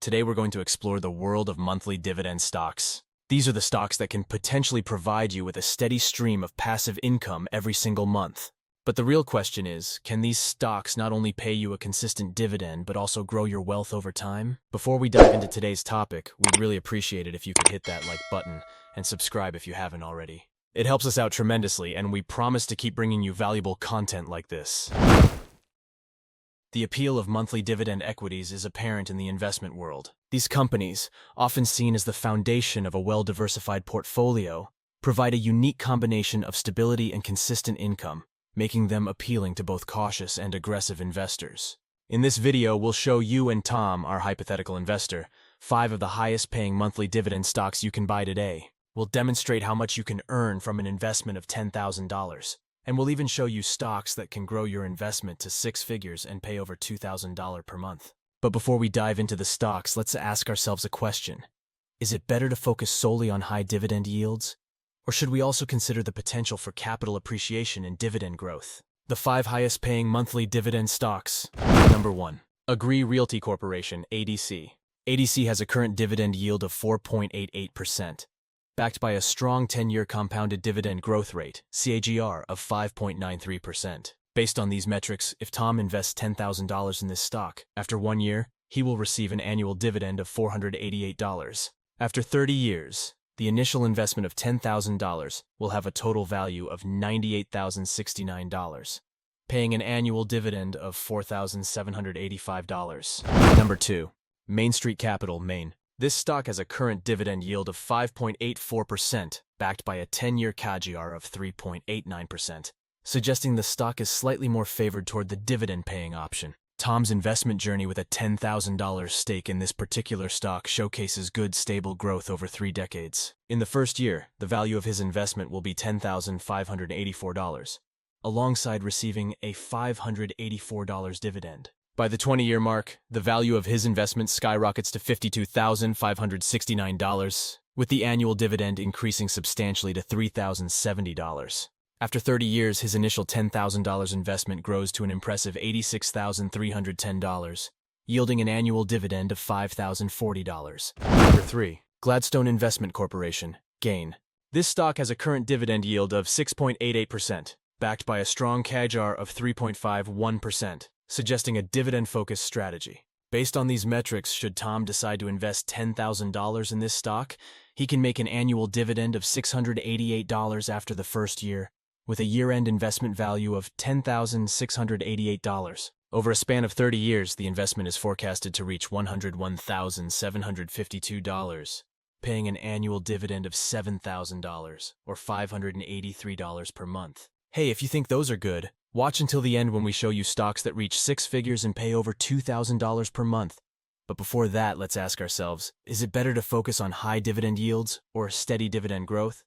Today we're going to explore the world of monthly dividend stocks. These are the stocks that can potentially provide you with a steady stream of passive income every single month. But the real question is, can these stocks not only pay you a consistent dividend, but also grow your wealth over time? Before we dive into today's topic, we'd really appreciate it if you could hit that like button and subscribe if you haven't already. It helps us out tremendously, and we promise to keep bringing you valuable content like this. The appeal of monthly dividend equities is apparent in the investment world. These companies, often seen as the foundation of a well-diversified portfolio, provide a unique combination of stability and consistent income, making them appealing to both cautious and aggressive investors. In this video, we'll show you and Tom, our hypothetical investor, 5 of the highest-paying monthly dividend stocks you can buy today. We'll demonstrate how much you can earn from an investment of $10,000. And we'll even show you stocks that can grow your investment to 6 figures and pay over $2,000 per month. But before we dive into the stocks, let's ask ourselves a question. Is it better to focus solely on high dividend yields? Or should we also consider the potential for capital appreciation and dividend growth? The 5 highest paying monthly dividend stocks. Number 1. Agree Realty Corporation, ADC. ADC has a current dividend yield of 4.88%. Backed by a strong 10-year compounded dividend growth rate, CAGR, of 5.93%. Based on these metrics, if Tom invests $10,000 in this stock, after 1 year, he will receive an annual dividend of $488. After 30 years, the initial investment of $10,000 will have a total value of $98,069, paying an annual dividend of $4,785. Number 2. Main Street Capital, Maine. This stock has a current dividend yield of 5.84%, backed by a 10-year CAGR of 3.89%, suggesting the stock is slightly more favored toward the dividend-paying option. Tom's investment journey with a $10,000 stake in this particular stock showcases good, stable growth over 3 decades. In the first year, the value of his investment will be $10,584, alongside receiving a $584 dividend. By the 20-year mark, the value of his investment skyrockets to $52,569, with the annual dividend increasing substantially to $3,070. After 30 years, his initial $10,000 investment grows to an impressive $86,310, yielding an annual dividend of $5,040. Number 3. Gladstone Investment Corporation, GAIN. This stock has a current dividend yield of 6.88%, backed by a strong CAGR of 3.51%. Suggesting a dividend-focused strategy. Based on these metrics, should Tom decide to invest $10,000 in this stock, he can make an annual dividend of $688 after the first year, with a year-end investment value of $10,688. Over a span of 30 years, the investment is forecasted to reach $101,752, paying an annual dividend of $7,000, or $583 per month. Hey, if you think those are good, watch until the end when we show you stocks that reach 6 figures and pay over $2,000 per month. But before that, let's ask ourselves, is it better to focus on high dividend yields or steady dividend growth?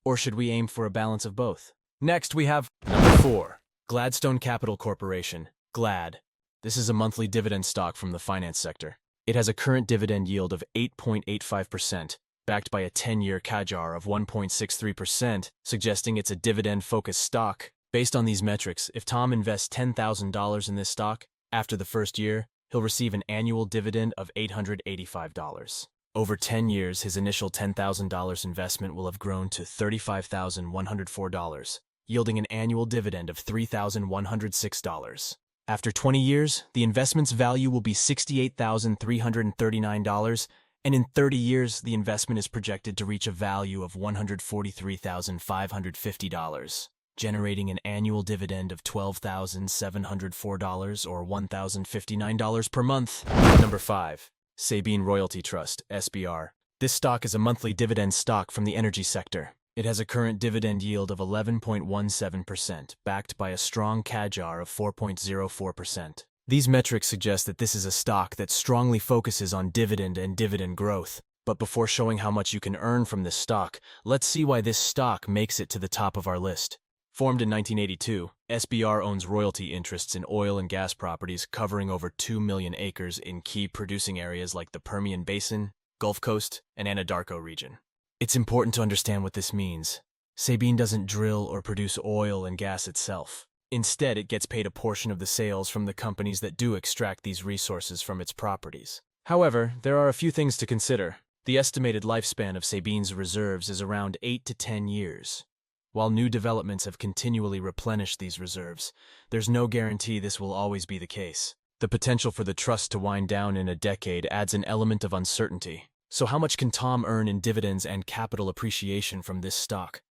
Or should we aim for a balance of both? Next, we have number 4, Gladstone Capital Corporation, GLAD. This is a monthly dividend stock from the finance sector. It has a current dividend yield of 8.85%, backed by a 10-year CAGR of 1.63%, suggesting it's a dividend-focused stock. Based on these metrics, if Tom invests $10,000 in this stock, after the first year, he'll receive an annual dividend of $885. Over 10 years, his initial $10,000 investment will have grown to $35,104, yielding an annual dividend of $3,106. After 20 years, the investment's value will be $68,339, and in 30 years, the investment is projected to reach a value of $143,550. Generating an annual dividend of $12,704 or $1,059 per month. Number 5. Sabine Royalty Trust, SBR. This stock is a monthly dividend stock from the energy sector. It has a current dividend yield of 11.17%, backed by a strong CAGR of 4.04%. These metrics suggest that this is a stock that strongly focuses on dividend and dividend growth. But before showing how much you can earn from this stock, let's see why this stock makes it to the top of our list. Formed in 1982, SBR owns royalty interests in oil and gas properties covering over 2 million acres in key producing areas like the Permian Basin, Gulf Coast, and Anadarko region. It's important to understand what this means. Sabine doesn't drill or produce oil and gas itself. Instead, it gets paid a portion of the sales from the companies that do extract these resources from its properties. However, there are a few things to consider. The estimated lifespan of Sabine's reserves is around 8 to 10 years. While new developments have continually replenished these reserves, there's no guarantee this will always be the case. The potential for the trust to wind down in a decade adds an element of uncertainty. So how much can Tom earn in dividends and capital appreciation from this stock?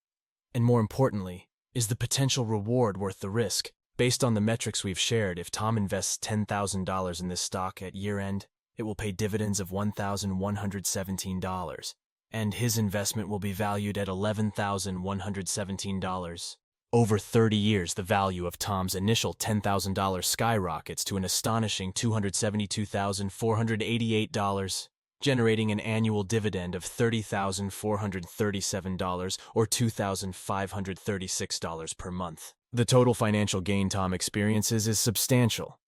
And more importantly, is the potential reward worth the risk? Based on the metrics we've shared, if Tom invests $10,000 in this stock at year-end, it will pay dividends of $1,117, and his investment will be valued at $11,117. Over 30 years, the value of Tom's initial $10,000 skyrockets to an astonishing $272,488, generating an annual dividend of $30,437 or $2,536 per month. The total financial gain Tom experiences is substantial.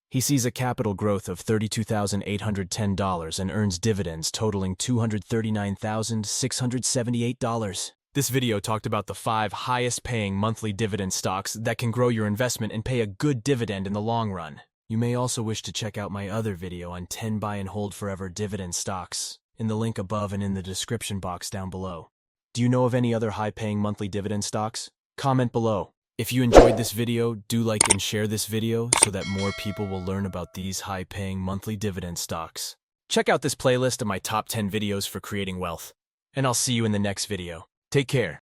He sees a capital growth of $32,810 and earns dividends totaling $239,678. This video talked about the 5 highest-paying monthly dividend stocks that can grow your investment and pay a good dividend in the long run. You may also wish to check out my other video on 10 buy and hold forever dividend stocks in the link above and in the description box down below. Do you know of any other high-paying monthly dividend stocks? Comment below. If you enjoyed this video, do like and share this video so that more people will learn about these high-paying monthly dividend stocks. Check out this playlist of my top 10 videos for creating wealth, and I'll see you in the next video. Take care.